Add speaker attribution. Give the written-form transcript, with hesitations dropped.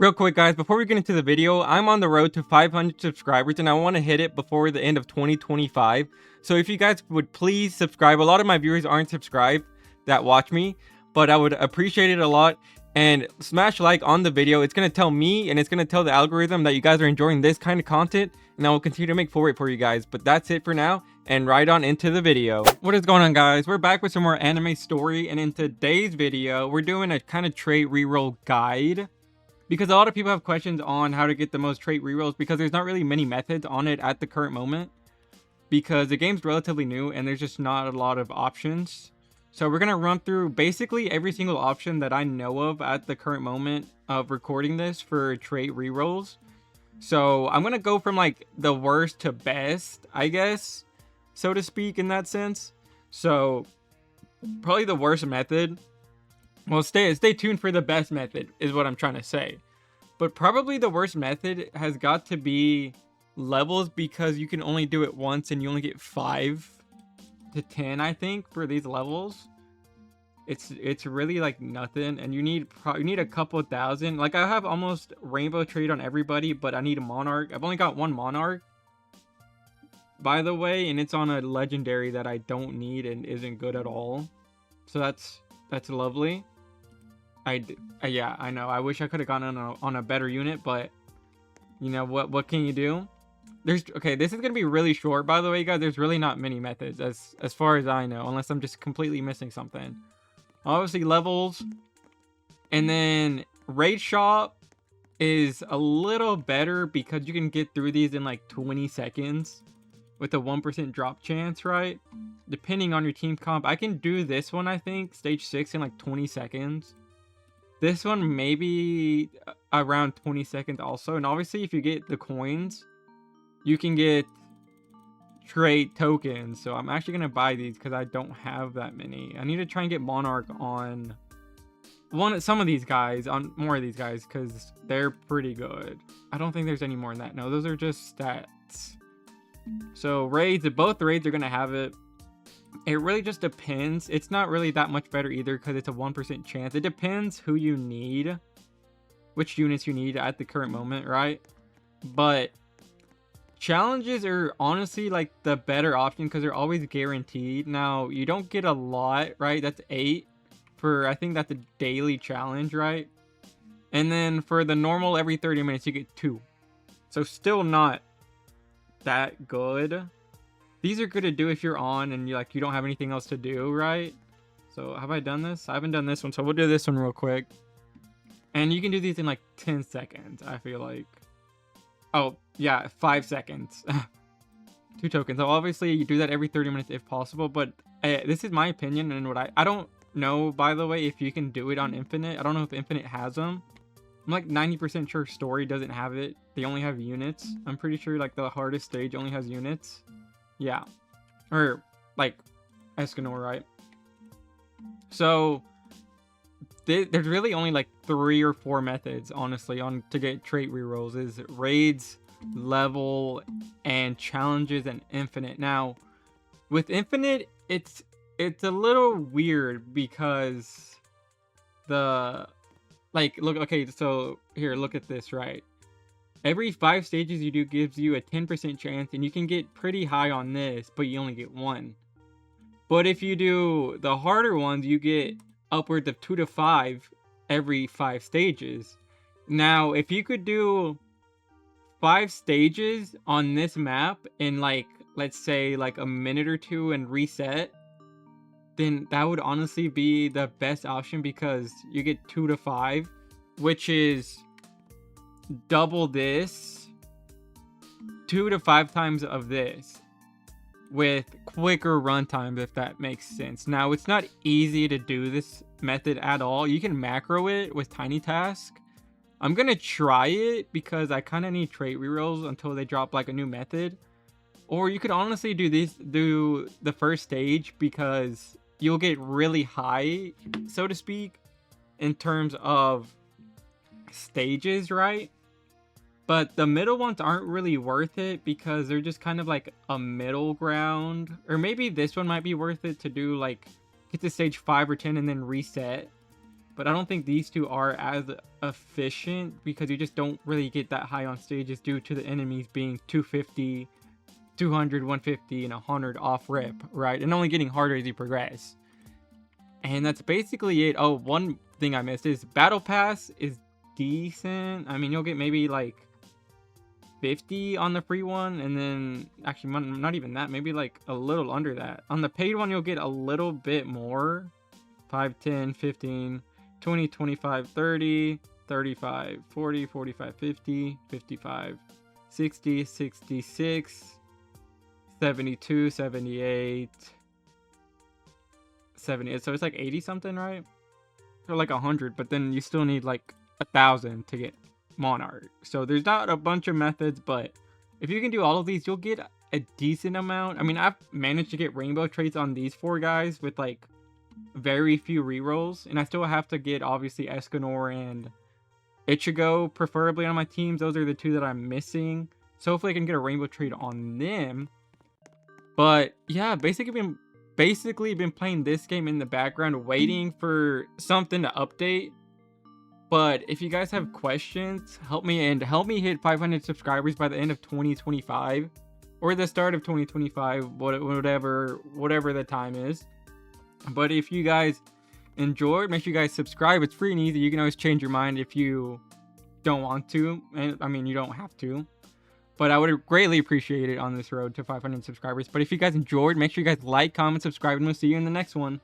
Speaker 1: Real quick, guys, before we get into the video, I'm on the road to 500 subscribers and I want to hit it before the end of 2025. So if you guys would please subscribe. A lot of my viewers aren't subscribed that watch me, but I would appreciate it a lot. And smash like on the video. It's going to tell me and it's going to tell the algorithm that you guys are enjoying this kind of content, and I will continue to make for it for you guys. But that's it for now, and right on into the video. What is going on, guys? We're back with some more anime story, and in today's video we're doing a kind of trait reroll guide, because a lot of people have questions on how to get the most trait rerolls, because there's not really many methods on it at the current moment, because the game's relatively new and there's just not a lot of options. So we're going to run through basically every single option that I know of at the current moment of recording this for trait rerolls. So I'm going to go from like the worst to best, I guess, so to speak, in that sense. So probably the worst method. Well, stay tuned for the best method is what I'm trying to say. But probably the worst method has got to be levels, because you can only do it once and you only get 5 to 10, I think, for these levels. It's really like nothing, and you need a couple thousand. Like, I have almost rainbow trade on everybody, but I need a monarch. I've only got one monarch, by the way, and it's on a legendary that I don't need and isn't good at all. So that's lovely. Yeah, I know. I wish I could have gone on a better unit, but you know what can you do? Okay, this is gonna be really short, by the way, guys. There's really not many methods as far as I know, unless I'm just completely missing something. Obviously levels, and then raid shop is a little better because you can get through these in like 20 seconds with a 1% drop chance, right? Depending on your team comp. I can do this one, I think, stage 6 in like 20 seconds. This one maybe around 20 seconds also. And obviously if you get the coins, you can get trait tokens. So I'm actually going to buy these because I don't have that many. I need to try and get monarch on some of these guys, on more of these guys, because they're pretty good. I don't think there's any more than that. No, those are just stats. So raids, both raids are going to have it. It really just depends. It's not really that much better either because it's a 1% chance. It depends who you need, which units you need at the current moment, right? But challenges are honestly like the better option because they're always guaranteed. Now, you don't get a lot, right? That's 8 for, I think that's a daily challenge, right? And then for the normal, every 30 minutes, you get 2. So still not that good. These are good to do if you're on and you don't have anything else to do, right? So have I done this? I haven't done this one, so we'll do this one real quick. And you can do these in like 10 seconds, I feel like. Oh, yeah, 5 seconds. 2 tokens. So obviously you do that every 30 minutes if possible, but this is my opinion and what I don't know, by the way, if you can do it on Infinite. I don't know if Infinite has them. I'm like 90% sure Story doesn't have it. They only have units. I'm pretty sure like the hardest stage only has units. Yeah. Or like Escanor, right? So there's really only like 3 or 4 methods, honestly, to get trait rerolls. Is raids, level, and challenges, and Infinite. Now, with Infinite, it's a little weird because look, okay, so here, look at this, right? Every 5 stages you do gives you a 10% chance, and you can get pretty high on this, but you only get 1. But if you do the harder ones, you get upwards of 2 to 5 every 5 stages. Now, if you could do 5 stages on this map in like, let's say like a minute or 2 and reset, then that would honestly be the best option, because you get 2 to 5, which is double this, 2 to 5 times of this, with quicker run times, if that makes sense. Now, it's not easy to do this method at all. You can macro it with tiny task. I'm gonna try it because I kind of need trait rerolls until they drop like a new method. Or you could honestly do the first stage, because you'll get really high, so to speak, in terms of stages, right? But the middle ones aren't really worth it because they're just kind of like a middle ground. Or maybe this one might be worth it to do, like get to stage 5 or 10 and then reset. but I don't think these two are as efficient because you just don't really get that high on stages due to the enemies being 250, 200, 150, and 100 off rip, right? And only getting harder as you progress. And that's basically it. Oh, one thing I missed is Battle Pass is decent. I mean, you'll get maybe like 50 on the free one, and then actually not even that, maybe like a little under that. On the paid one, you'll get a little bit more. 5, 10, 15, 20, 25, 30, 35, 40, 45, 50, 55, 60, 66, 72, 78, 78. So it's like 80 something, right? Or like 100, but then you still need like 1,000 to get Monarch. So there's not a bunch of methods, but if you can do all of these, you'll get a decent amount. I mean, I've managed to get rainbow traits on these 4 guys with like very few rerolls, and I still have to get obviously Escanor and Ichigo preferably on my teams. Those are the 2 that I'm missing. So hopefully I can get a rainbow trait on them. But yeah, basically been playing this game in the background, waiting for something to update. But if you guys have questions, help me hit 500 subscribers by the end of 2025 or the start of 2025, whatever the time is. But if you guys enjoyed, make sure you guys subscribe. It's free and easy. You can always change your mind if you don't want to, and I mean, you don't have to, but I would greatly appreciate it on this road to 500 subscribers. But if you guys enjoyed, make sure you guys like, comment, subscribe, and we'll see you in the next one.